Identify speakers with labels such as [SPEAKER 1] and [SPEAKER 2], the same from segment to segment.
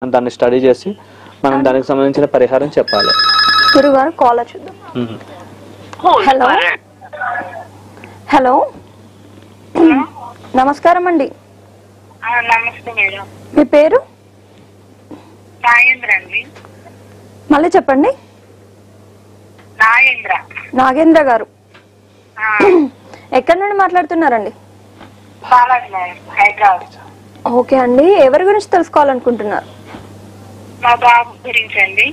[SPEAKER 1] దాన్ని స్టడీ చేసి మనం దానికి సంబంధించిన పరిహారం చెప్పాలి.
[SPEAKER 2] గురుగారు కాల్ చూద్దాం. హలో హలో నమస్కారం అండి.
[SPEAKER 3] నమస్తే మేడం.
[SPEAKER 2] మీ పేరు?
[SPEAKER 3] నాగేంద్ర అండి.
[SPEAKER 2] మళ్ళీ చెప్పండి.
[SPEAKER 3] నాగేంద్ర.
[SPEAKER 2] నాగేంద్ర గారు ఎక్కడి నుండి మాట్లాడుతున్నారండి?
[SPEAKER 3] బాలాజీ హైదరాబాద్.
[SPEAKER 2] ఓకే అండి, ఎవరి గురించి తెలుసుకోవాలనుకుంటున్నారు?
[SPEAKER 3] మా బాబు గురించి అండి.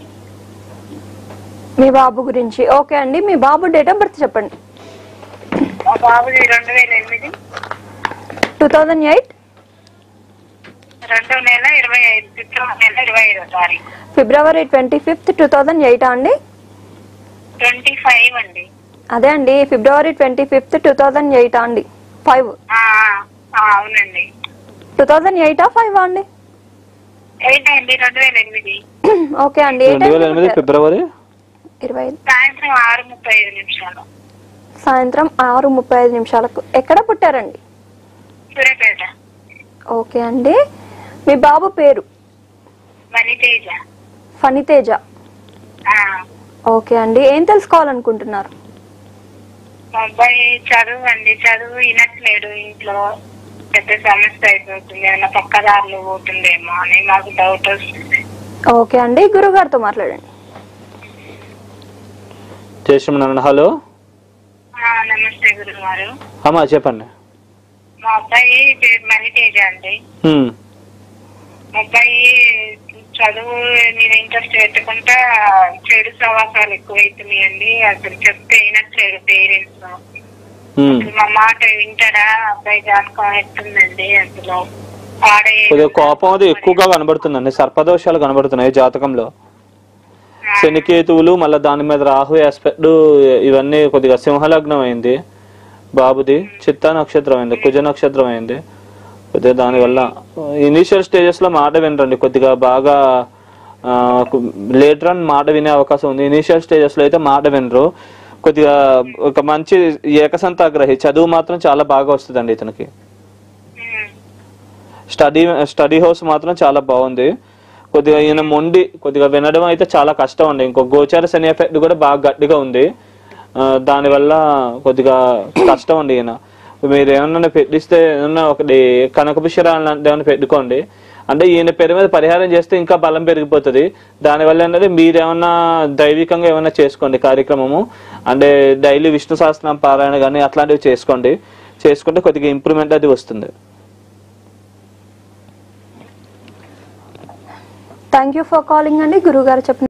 [SPEAKER 2] మీ బాబు గురించి. ఓకే అండి, మీ బాబు డేట్ ఆఫ్ బర్త్ చెప్పండి.
[SPEAKER 3] మా బాబుది 2008
[SPEAKER 2] 2008
[SPEAKER 3] 2వ నెల 25 ఫిబ్రవరి 25వ తారీఖు.
[SPEAKER 2] ఫిబ్రవరి 25, 2008 అండి?
[SPEAKER 3] 25 అండి.
[SPEAKER 2] అదే అండి, ఫిబ్రవరి 25, 2008 అండి? 5.
[SPEAKER 3] అవునండి.
[SPEAKER 2] 2008 5 అండి?
[SPEAKER 3] 8 అండి, 2008.
[SPEAKER 2] ఓకే అండి.
[SPEAKER 1] 2008 ఫిబ్రవరి
[SPEAKER 2] 25
[SPEAKER 3] సాయంత్రం 6:35.
[SPEAKER 2] సాయంత్రం 6:35 ఎక్కడ పుట్టారండి?
[SPEAKER 3] సూర్యాపేట.
[SPEAKER 2] ఓకే అండి, మీ బాబు పేరు?
[SPEAKER 3] వనితేజ.
[SPEAKER 2] ఫణితేజ. ఓకే అండి, ఏం తెలుసుకోవాలనుకుంటున్నారు?
[SPEAKER 3] మా అబ్బాయి చదువు అండి, చదువు వినట్లేడు. ఇంట్లో పెద్ద సమస్య అయిపోతుంది. ఏమైనా పక్కదారులు పోతుందేమో అని మాకు డౌట్ వస్తుంది.
[SPEAKER 2] ఓకే అండి, గురుగారితో మాట్లాడండి.
[SPEAKER 1] హలో.
[SPEAKER 3] నమస్తే గురుగారు.
[SPEAKER 1] అమ్మా చెప్పండి.
[SPEAKER 3] మా అబ్బాయి పేరు మణితేజ అండి. మా అబ్బాయి చదువు మీద ఇంట్రెస్ట్ పెట్టుకుంటా చెడు సవాసాలు ఎక్కువైతున్నాయండి. అసలు చెప్తే వినట్లేదు పేరెంట్స్. మా మాట వింటాడా? అబ్బాయి జాతకం ఎట్టుందండి అసలు?
[SPEAKER 1] కొద్దిగా కోపం అది ఎక్కువగా కనబడుతుందండి. సర్పదోషాలు కనబడుతున్నాయి జాతకంలో. శనికేతువులు, మళ్ళీ దాని మీద రాహు ఆస్పెక్ట్, ఇవన్నీ కొద్దిగా సింహలగ్నం అయింది బాబుది. చిత్తా నక్షత్రం అయింది, కుజ నక్షత్రం అయింది. కొద్దిగా దానివల్ల ఇనీషియల్ స్టేజెస్ లో మాట వినరండి. కొద్దిగా బాగా లేటర్ ఆన్ మాట వినే అవకాశం ఉంది. ఇనీషియల్ స్టేజెస్ లో అయితే మాట వినరు. కొద్దిగా ఒక మంచి ఏకసంతాగ్రహి, చదువు మాత్రం చాలా బాగా వస్తుందండి ఇతనికి. స్టడీ హౌస్ మాత్రం చాలా బాగుంది. కొద్దిగా ఈయన మొండి, కొద్దిగా వినడం అయితే చాలా కష్టం అండి. ఇంకో గోచార శని ఎఫెక్ట్ కూడా బాగా గట్టిగా ఉంది. దానివల్ల కొద్దిగా కష్టం అండి ఈయన. మీరు ఏమన్నా పెట్టిస్తే ఏమన్నా ఒకటి కనకపుష్యరాలు లాంటి ఏమైనా పెట్టుకోండి. అంటే ఈయన పేరు మీద పరిహారం చేస్తే ఇంకా బలం పెరిగిపోతుంది. దానివల్ల అనేది మీరేమన్నా దైవికంగా ఏమైనా చేసుకోండి కార్యక్రమము. అంటే డైలీ విష్ణు సహస్రనామ పారాయణ కానీ అట్లాంటివి చేసుకుంటే కొద్దిగా ఇంప్రూవ్మెంట్ అది వస్తుంది.
[SPEAKER 2] థ్యాంక్ యూ ఫర్ కాలింగ్ అండి. గురుగారు చెప్పిన